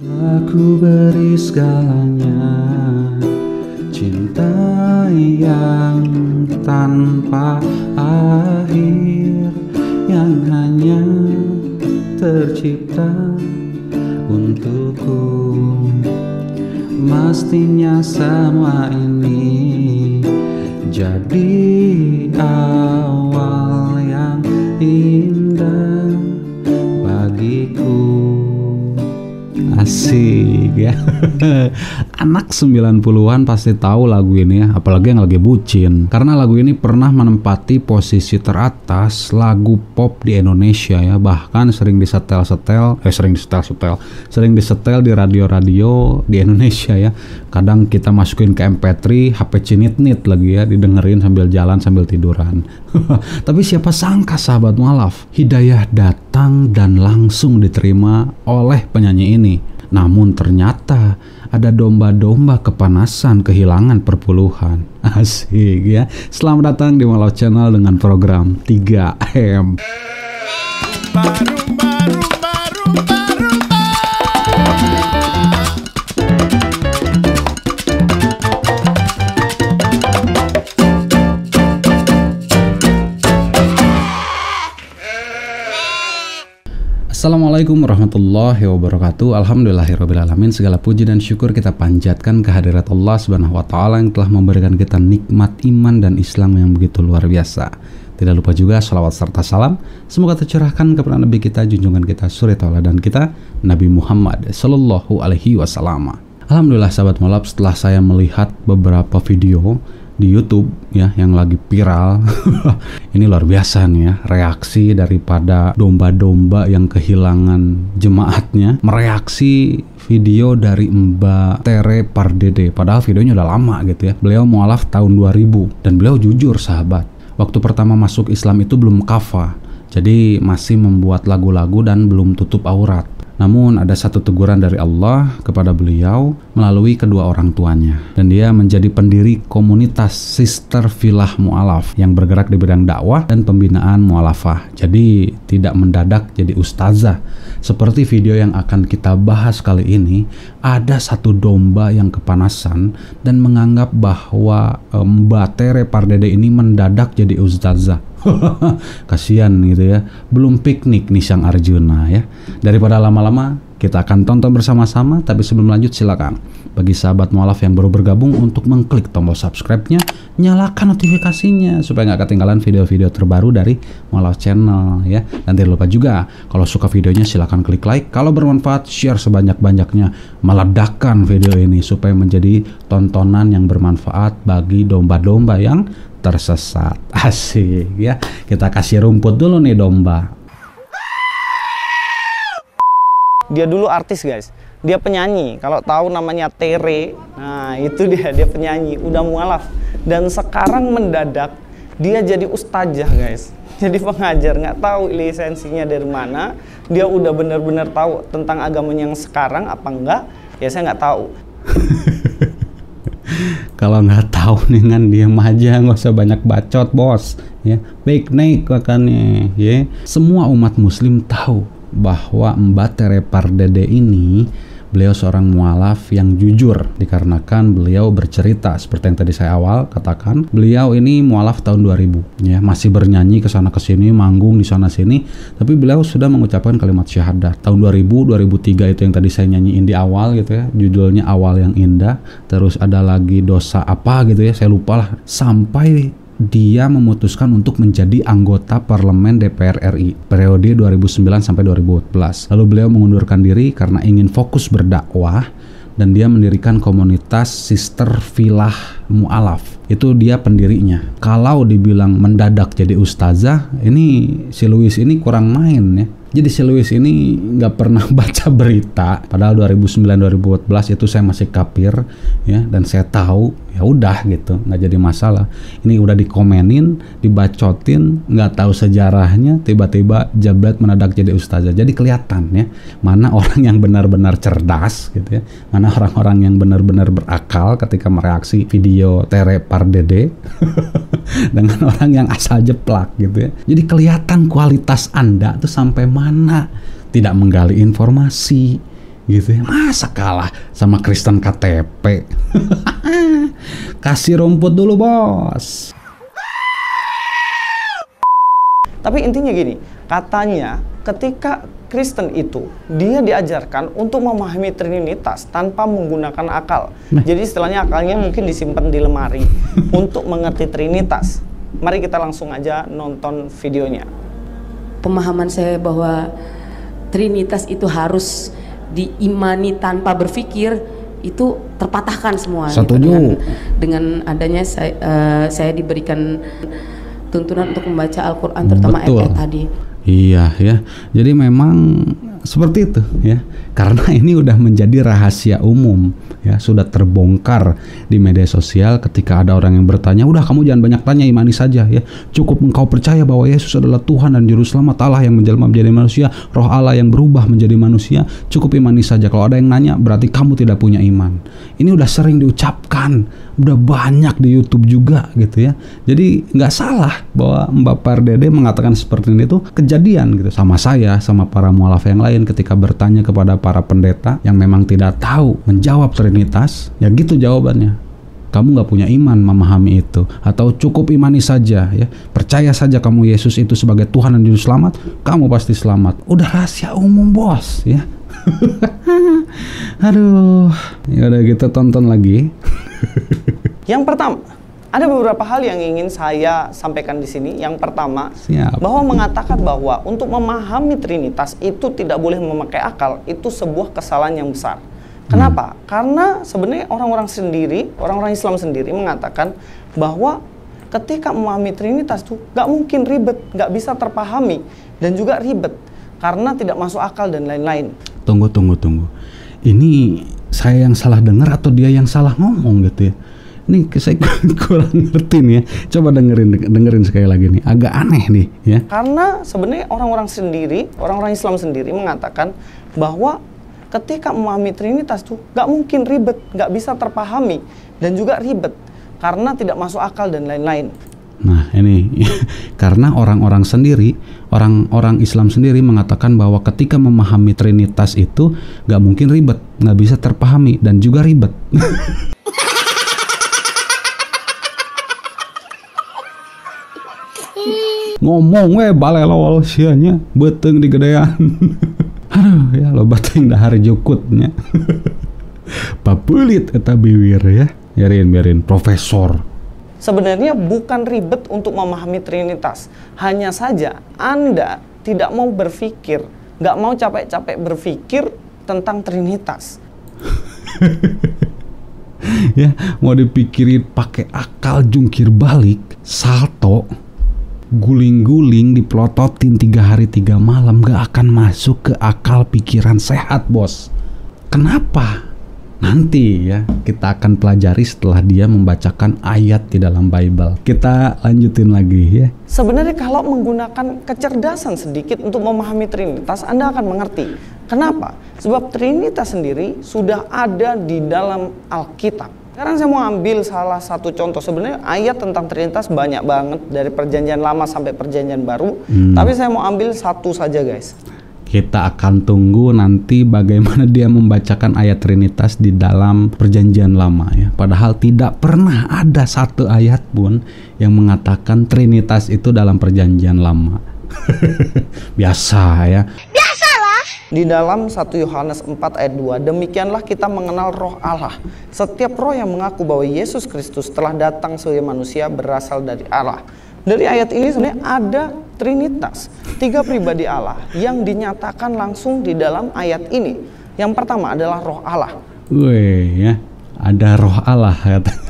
Aku beri segalanya, cinta yang tanpa akhir, yang hanya tercipta untukku. Mestinya semua ini jadi awal yang indah bagiku. Asik ya. Anak 90-an pasti tahu lagu ini ya, apalagi yang lagi bucin. Karena lagu ini pernah menempati posisi teratas lagu pop di Indonesia ya. Bahkan sering disetel di radio-radio di Indonesia ya. Kadang kita masukin ke MP3, HP cinit-nit lagi ya, didengerin sambil jalan sambil tiduran. Tapi siapa sangka sahabat mualaf, hidayah datang dan langsung diterima oleh penyanyi ini. Namun ternyata ada domba-domba kepanasan kehilangan perpuluhan. Asik ya. Selamat datang di Mualaf Channel dengan program 3M. Assalamualaikum warahmatullahi wabarakatuh. Alhamdulillahirrabbilalamin. Segala puji dan syukur kita panjatkan kehadirat Allah subhanahu wa ta'ala yang telah memberikan kita nikmat iman dan Islam yang begitu luar biasa. Tidak lupa juga salawat serta salam semoga tercurahkan kepada Nabi kita, junjungan kita, suri tauladan kita, Nabi Muhammad sallallahu alaihi wasallam. Alhamdulillah sahabat mualaf, setelah saya melihat beberapa video di YouTube ya yang lagi viral. Ini luar biasa nih ya, reaksi daripada domba-domba yang kehilangan jemaatnya mereaksi video dari Mbak Tere Pardede. Padahal videonya udah lama gitu ya. Beliau mualaf tahun 2000 dan beliau jujur sahabat, waktu pertama masuk Islam itu belum kafah, jadi masih membuat lagu-lagu dan belum tutup aurat. Namun ada satu teguran dari Allah kepada beliau melalui kedua orang tuanya, dan dia menjadi pendiri komunitas Sister Filah Mualaf yang bergerak di bidang dakwah dan pembinaan mualafah. Jadi tidak mendadak jadi ustazah. Seperti video yang akan kita bahas kali ini, ada satu domba yang kepanasan dan menganggap bahwa Mbak Tere Pardede ini mendadak jadi ustazah. Kasian gitu ya, belum piknik nih Sang Arjuna ya. Daripada lama-lama, kita akan tonton bersama-sama. Tapi sebelum lanjut, silakan bagi sahabat mualaf yang baru bergabung untuk mengklik tombol subscribe-nya, nyalakan notifikasinya supaya nggak ketinggalan video-video terbaru dari Mualaf Channel ya. Dan tidak lupa juga kalau suka videonya silakan klik like, kalau bermanfaat share sebanyak-banyaknya, meledakkan video ini supaya menjadi tontonan yang bermanfaat bagi domba-domba yang tersesat. Asik ya. Kita kasih rumput dulu nih domba. Dia dulu artis guys, dia penyanyi. Kalau tahu namanya Tere, nah itu dia penyanyi, udah mualaf. Dan sekarang mendadak dia jadi ustazah guys, jadi pengajar. Nggak tahu lisensinya dari mana. Dia udah bener-bener tahu tentang agamanya yang sekarang apa enggak, ya saya nggak tahu. Kalau nggak tahu nih kan diam aja, nggak usah banyak bacot bos ya. Baik naik makanya ya. Semua umat muslim tahu bahwa Mbak Tere Pardede ini beliau seorang mualaf yang jujur, dikarenakan beliau bercerita seperti yang tadi saya awal katakan, beliau ini mualaf tahun 2000 ya, masih bernyanyi ke sana ke sini, manggung di sana sini, tapi beliau sudah mengucapkan kalimat syahadat tahun 2000 2003 itu yang tadi saya nyanyiin di awal gitu ya, judulnya Awal Yang Indah. Terus ada lagi dosa apa gitu ya, saya lupa lah, sampai dia memutuskan untuk menjadi anggota parlemen DPR RI periode 2009 sampai 2014. Lalu beliau mengundurkan diri karena ingin fokus berdakwah, dan dia mendirikan komunitas Sister Filah Mualaf. Itu dia pendirinya. Kalau dibilang mendadak jadi ustazah, ini si Louis ini kurang main ya. Jadi si Louis ini nggak pernah baca berita, padahal 2009-2014 itu saya masih kafir ya, dan saya tahu ya udah gitu, nggak jadi masalah. Ini udah dikomenin, dibacotin, nggak tahu sejarahnya, tiba-tiba jablat mendadak jadi ustazah. Jadi kelihatan ya mana orang yang benar-benar cerdas gitu ya, mana orang-orang yang benar-benar berakal ketika mereaksi video Tere Pardede dengan orang yang asal jeplak gitu ya. Jadi kelihatan kualitas Anda tuh sampai mana, tidak menggali informasi gitu ya. Masa kalah sama Kristen KTP? Kasih rumput dulu, bos. Tapi intinya gini, katanya ketika Kristen itu dia diajarkan untuk memahami Trinitas tanpa menggunakan akal. Jadi istilahnya akalnya mungkin disimpan di lemari untuk mengerti Trinitas. Mari kita langsung aja nonton videonya. Pemahaman saya bahwa Trinitas itu harus diimani tanpa berpikir itu terpatahkan semua. Setuju. Dengan adanya saya diberikan tuntunan untuk membaca Al-Quran, terutama ayat-ayat tadi. Iya ya, jadi memang seperti itu ya, karena ini udah menjadi rahasia umum ya, sudah terbongkar di media sosial. Ketika ada orang yang bertanya, udah kamu jangan banyak tanya, imani saja ya, cukup engkau percaya bahwa Yesus adalah Tuhan dan Juru Selamat Allah yang menjelma menjadi manusia, Roh Allah yang berubah menjadi manusia, cukup imani saja. Kalau ada yang nanya berarti kamu tidak punya iman. Ini udah sering diucapkan, udah banyak di YouTube juga gitu ya. Jadi nggak salah bahwa Mbak Pardede mengatakan seperti ini tuh kejadian gitu, sama saya, sama para mualaf yang lain ketika bertanya kepada para pendeta yang memang tidak tahu menjawab Trinitas, ya gitu jawabannya. Kamu nggak punya iman memahami itu, atau cukup imani saja ya, percaya saja kamu Yesus itu sebagai Tuhan dan Juru Selamat, kamu pasti selamat. Udah rahasia umum, bos ya. Aduh, ya udah kita tonton lagi. Yang pertama, ada beberapa hal yang ingin saya sampaikan di sini. Yang pertama, bahwa mengatakan bahwa untuk memahami Trinitas itu tidak boleh memakai akal, itu sebuah kesalahan yang besar. Kenapa? Karena sebenarnya orang-orang Islam sendiri mengatakan bahwa ketika memahami Trinitas itu nggak mungkin ribet, nggak bisa terpahami, dan juga ribet karena tidak masuk akal dan lain-lain. Tunggu. Ini saya yang salah dengar atau dia yang salah ngomong gitu ya? Ini saya kurang ngerti nih ya. Coba dengerin sekali lagi nih. Agak aneh nih ya. Karena sebenarnya orang-orang Islam sendiri mengatakan bahwa ketika memahami Trinitas itu nggak mungkin ribet, nggak bisa terpahami, dan juga ribet karena tidak masuk akal dan lain-lain. Nah ini karena orang-orang Islam sendiri mengatakan bahwa ketika memahami Trinitas itu nggak mungkin ribet, nggak bisa terpahami, dan juga ribet. Ngomong balelol sianya beteng di gedean. Aduh ya lo bateng dahar jukutnya. Papelit eta bibir ya. Biarin profesor. Sebenarnya bukan ribet untuk memahami Trinitas. Hanya saja Anda tidak mau berpikir, nggak mau capek-capek berpikir tentang Trinitas. Ya, mau dipikirin pakai akal jungkir balik, salto, guling-guling, dipelototin 3 hari 3 malam, gak akan masuk ke akal pikiran sehat, bos. Kenapa? Nanti ya kita akan pelajari setelah dia membacakan ayat di dalam Bible. Kita lanjutin lagi ya. Sebenarnya kalau menggunakan kecerdasan sedikit untuk memahami Trinitas, Anda akan mengerti. Kenapa? Sebab Trinitas sendiri sudah ada di dalam Alkitab. Sekarang saya mau ambil salah satu contoh. Sebenarnya ayat tentang Trinitas banyak banget dari Perjanjian Lama sampai Perjanjian Baru. Tapi saya mau ambil satu saja, guys. Kita akan tunggu nanti bagaimana dia membacakan ayat Trinitas di dalam Perjanjian Lama ya. Padahal tidak pernah ada satu ayat pun yang mengatakan Trinitas itu dalam Perjanjian Lama. Biasa ya. Biasalah. Di dalam 1 Yohanes 4 ayat 2, demikianlah kita mengenal Roh Allah. Setiap roh yang mengaku bahwa Yesus Kristus telah datang sebagai manusia berasal dari Allah. Dari ayat ini sebenarnya ada Trinitas, 3 pribadi Allah yang dinyatakan langsung di dalam ayat ini. Yang pertama adalah Roh Allah. Wih ya, ada Roh Allah katanya.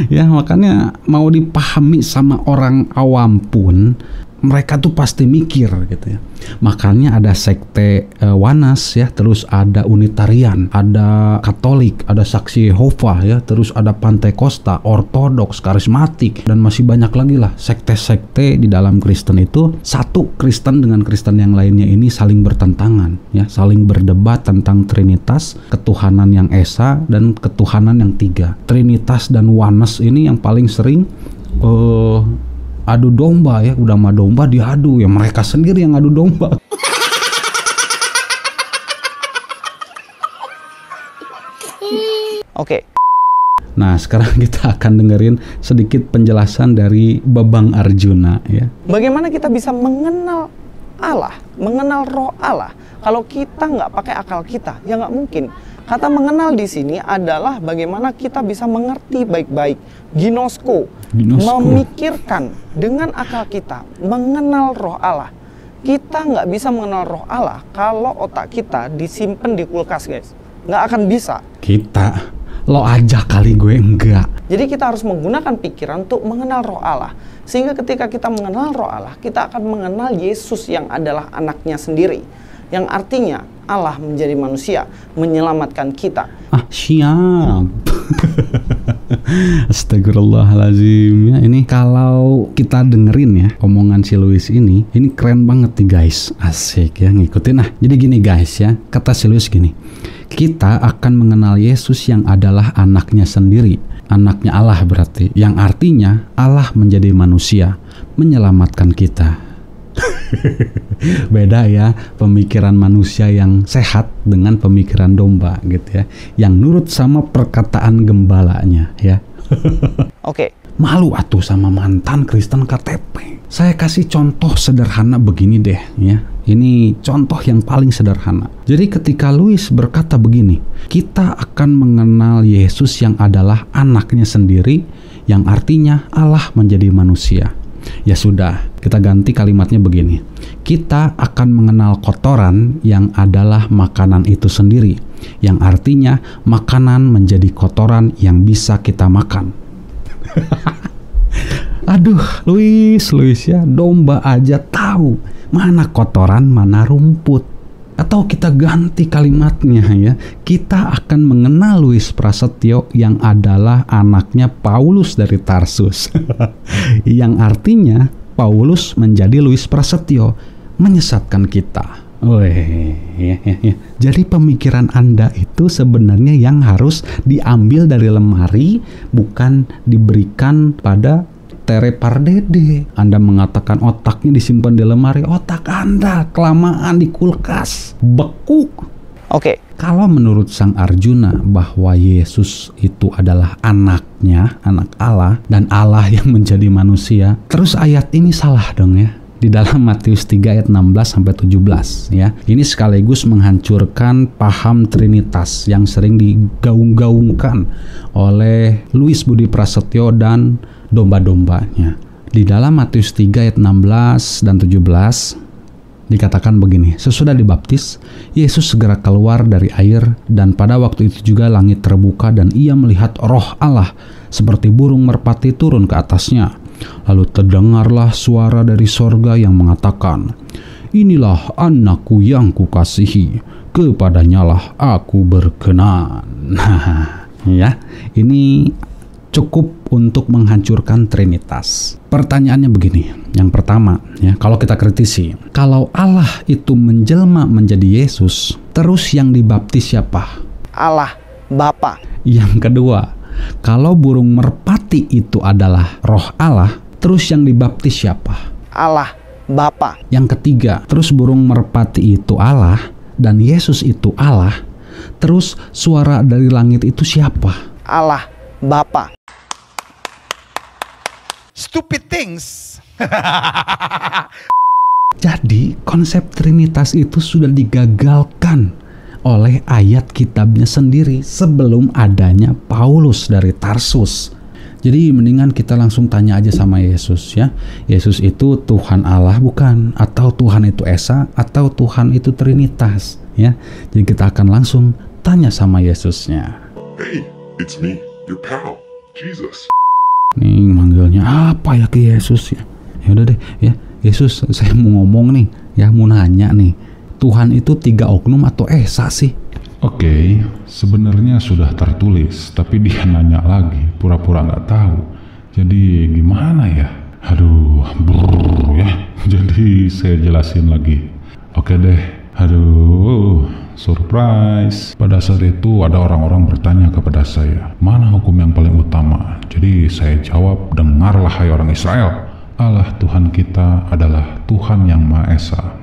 Ya makanya mau dipahami sama orang awam pun mereka tuh pasti mikir gitu ya. Makanya ada sekte Wanas ya, terus ada Unitarian, ada Katolik, ada Saksi Yehova ya, terus ada Pantekosta, Ortodoks, Karismatik, dan masih banyak lagi lah sekte-sekte di dalam Kristen itu. Satu Kristen dengan Kristen yang lainnya ini saling bertentangan ya, saling berdebat tentang Trinitas, ketuhanan yang esa dan ketuhanan yang 3. Trinitas dan Wanas ini yang paling sering adu domba ya, udah mah domba diadu ya, mereka sendiri yang adu domba. Oke. Nah, sekarang kita akan dengerin sedikit penjelasan dari Babang Arjuna ya. Bagaimana kita bisa mengenal Allah, mengenal roh Allah kalau kita nggak pakai akal kita? Ya nggak mungkin. Kata mengenal di sini adalah bagaimana kita bisa mengerti baik-baik, ginosko, memikirkan dengan akal kita, mengenal roh Allah. Kita nggak bisa mengenal roh Allah kalau otak kita disimpan di kulkas, guys. Nggak akan bisa. Lo aja kali, gue enggak. Jadi kita harus menggunakan pikiran untuk mengenal roh Allah. Sehingga ketika kita mengenal roh Allah, kita akan mengenal Yesus yang adalah anaknya sendiri. Yang artinya Allah menjadi manusia, menyelamatkan kita. Siap. Astagfirullahaladzim ya. Ini kalau kita dengerin ya omongan si Louis ini keren banget nih guys. Asik ya, ngikutin. Jadi gini guys ya, kata si Louis gini, kita akan mengenal Yesus yang adalah anaknya sendiri, anaknya Allah berarti, yang artinya Allah menjadi manusia, menyelamatkan kita. Beda ya pemikiran manusia yang sehat dengan pemikiran domba gitu ya, yang nurut sama perkataan gembalanya ya. Oke. Malu atuh sama mantan Kristen KTP. Saya kasih contoh sederhana begini deh ya. Ini contoh yang paling sederhana. Jadi ketika Louis berkata begini, kita akan mengenal Yesus yang adalah anaknya sendiri, yang artinya Allah menjadi manusia. Ya sudah, kita ganti kalimatnya begini. Kita akan mengenal kotoran yang adalah makanan itu sendiri, yang artinya makanan menjadi kotoran yang bisa kita makan. Aduh, Louis ya, domba aja tahu mana kotoran, mana rumput. Atau kita ganti kalimatnya ya, kita akan mengenal Louis Prasetyo yang adalah anaknya Paulus dari Tarsus. Yang artinya Paulus menjadi Louis Prasetyo, menyesatkan kita. Ya. Jadi pemikiran Anda itu sebenarnya yang harus diambil dari lemari, bukan diberikan pada Tere Pardede. Anda mengatakan otaknya disimpan di lemari, otak Anda kelamaan di kulkas, beku. Oke. Kalau menurut Sang Arjuna bahwa Yesus itu adalah anaknya, anak Allah, dan Allah yang menjadi manusia, terus ayat ini salah dong ya. Di dalam Matius 3 ayat 16-17 ya. Ini sekaligus menghancurkan paham Trinitas yang sering digaung-gaungkan oleh Louis Budi Prasetyo dan domba-dombanya. Di dalam Matius 3 ayat 16 dan 17 dikatakan begini, sesudah dibaptis, Yesus segera keluar dari air, dan pada waktu itu juga langit terbuka dan ia melihat roh Allah seperti burung merpati turun ke atasnya. Lalu terdengarlah suara dari sorga yang mengatakan, inilah anakku yang kukasihi, kepadanyalah aku berkenan. Nah, ya, ini cukup untuk menghancurkan Trinitas. Pertanyaannya begini, yang pertama ya, kalau kita kritisi, kalau Allah itu menjelma menjadi Yesus, terus yang dibaptis siapa? Allah Bapa. Yang kedua, kalau burung merpati itu adalah roh Allah, terus yang dibaptis siapa? Allah Bapa. Yang ketiga, terus burung merpati itu Allah dan Yesus itu Allah, terus suara dari langit itu siapa? Allah Bapa. Stupid things. Jadi konsep Trinitas itu sudah digagalkan oleh ayat kitabnya sendiri sebelum adanya Paulus dari Tarsus. Jadi mendingan kita langsung tanya aja sama Yesus ya. Yesus itu Tuhan Allah bukan? Atau Tuhan itu Esa? Atau Tuhan itu Trinitas? Ya. Jadi kita akan langsung tanya sama Yesusnya. Hey, it's me, your pal, Jesus. Nih manggilnya apa ya ke Yesus ya? Ya udah deh ya, Yesus saya mau ngomong nih ya, mau nanya nih. Tuhan itu 3 oknum atau Esa sih? Oke, sebenarnya sudah tertulis, tapi dia nanya lagi, pura-pura nggak tahu. Jadi gimana ya? Aduh, ya. Jadi saya jelasin lagi. Oke deh. Aduh, surprise. Pada saat itu ada orang-orang bertanya kepada saya, mana hukum yang paling utama? Jadi saya jawab, dengarlah hai orang Israel. Allah Tuhan kita adalah Tuhan yang Maha Esa.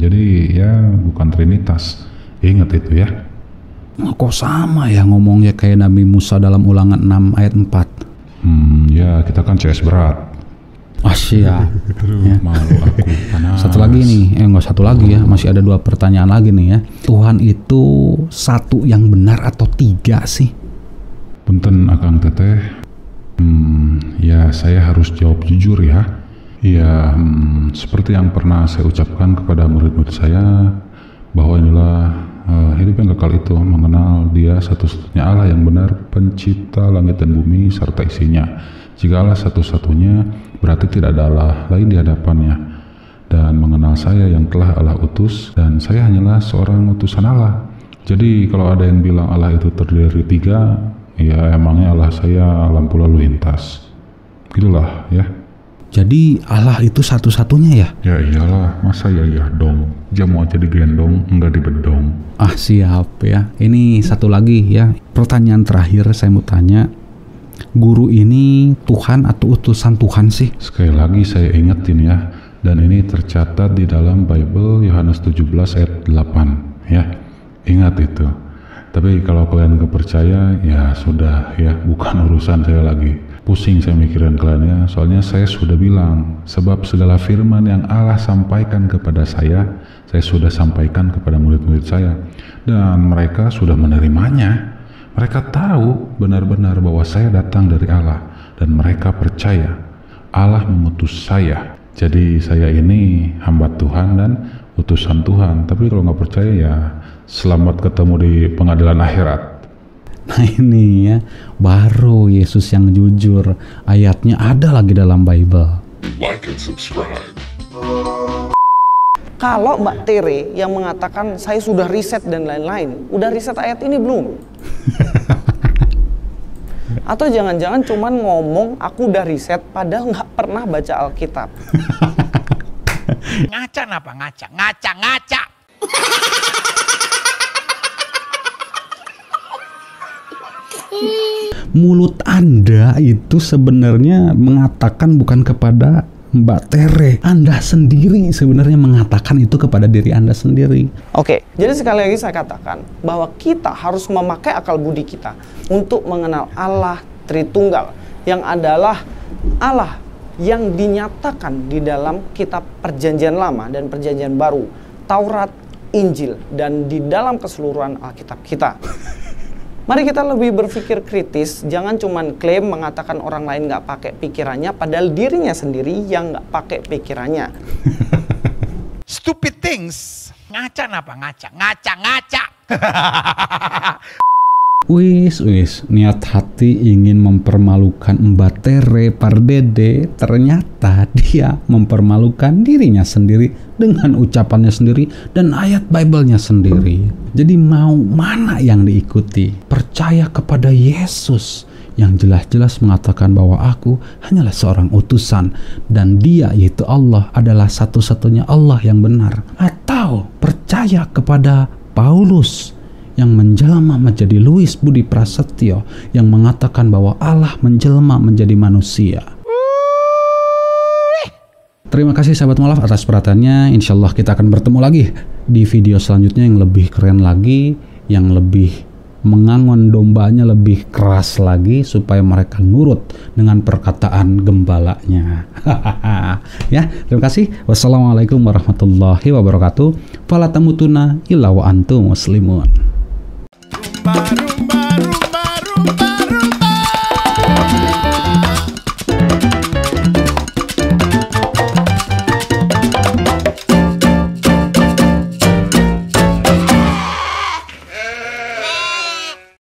Jadi ya bukan Trinitas. Ingat itu ya. Kok sama ya ngomongnya kayak Nabi Musa dalam Ulangan 6 ayat 4. Ya kita kan CS berat. Siap. Ya. Malu aku panas. Satu lagi nih, nggak satu lagi ya, masih ada 2 pertanyaan lagi nih ya. Tuhan itu satu yang benar atau 3 sih? Punten Akang Teteh. Ya saya harus jawab jujur ya. Ya seperti yang pernah saya ucapkan kepada murid-murid saya, bahwa inilah hidup yang kekal itu mengenal Dia satu-satunya Allah yang benar, pencipta langit dan bumi serta isinya. Jika Allah satu-satunya, berarti tidak ada Allah lain di hadapannya. Dan mengenal saya yang telah Allah utus, dan saya hanyalah seorang utusan Allah. Jadi kalau ada yang bilang Allah itu terdiri dari 3, ya emangnya Allah saya lampu lalu lintas. Gitulah ya. Jadi Allah itu satu-satunya ya? Ya iyalah, masa ya dong. Jamu aja digendong, enggak dibedong. Siap ya. Ini satu lagi ya. Pertanyaan terakhir saya mau tanya. Guru ini Tuhan atau utusan Tuhan sih? Sekali lagi saya ingetin ya. Dan ini tercatat di dalam Bible Yohanes 17 ayat 8 ya. Ingat itu. Tapi kalau kalian gak percaya, ya sudah ya, bukan urusan saya lagi. Pusing saya mikirin kalian ya, soalnya saya sudah bilang, sebab segala firman yang Allah sampaikan kepada saya sudah sampaikan kepada murid-murid saya, dan mereka sudah menerimanya. Mereka tahu benar-benar bahwa saya datang dari Allah, dan mereka percaya Allah mengutus saya. Jadi saya ini hamba Tuhan dan utusan Tuhan. Tapi kalau nggak percaya ya selamat ketemu di pengadilan akhirat. Nah ini ya, baru Yesus yang jujur. Ayatnya ada lagi dalam Bible. Like and subscribe. Kalau Mbak Tere yang mengatakan saya sudah riset dan lain-lain, udah riset ayat ini belum? Atau jangan-jangan cuman ngomong aku udah riset padahal nggak pernah baca Alkitab. Ngaca apa ngaca? Ngaca. Mulut Anda itu sebenarnya mengatakan bukan kepada Mbak Tere. Anda sendiri sebenarnya mengatakan itu kepada diri Anda sendiri. Oke, jadi sekali lagi saya katakan bahwa kita harus memakai akal budi kita untuk mengenal Allah Tritunggal, yang adalah Allah yang dinyatakan di dalam kitab Perjanjian Lama dan Perjanjian Baru, Taurat, Injil, dan di dalam keseluruhan Alkitab kita. Mari kita lebih berpikir kritis, jangan cuman klaim mengatakan orang lain nggak pakai pikirannya, padahal dirinya sendiri yang nggak pakai pikirannya. Stupid things. Ngaca apa ngaca? Ngaca. Wis, niat hati ingin mempermalukan Mbak Tere Pardede, ternyata dia mempermalukan dirinya sendiri dengan ucapannya sendiri dan ayat Bible-nya sendiri. Jadi mau mana yang diikuti? Percaya kepada Yesus yang jelas-jelas mengatakan bahwa aku hanyalah seorang utusan dan Dia, yaitu Allah, adalah satu-satunya Allah yang benar. Atau percaya kepada Paulus yang menjelma menjadi Louis Budi Prasetyo yang mengatakan bahwa Allah menjelma menjadi manusia. Terima kasih sahabat Mualaf atas perhatiannya. Insya Allah kita akan bertemu lagi di video selanjutnya yang lebih keren lagi, yang lebih mengangon dombanya lebih keras lagi supaya mereka nurut dengan perkataan gembalanya. Ya, terima kasih. Wassalamualaikum warahmatullahi wabarakatuh. Fala tamutuna illa wa antum muslimun.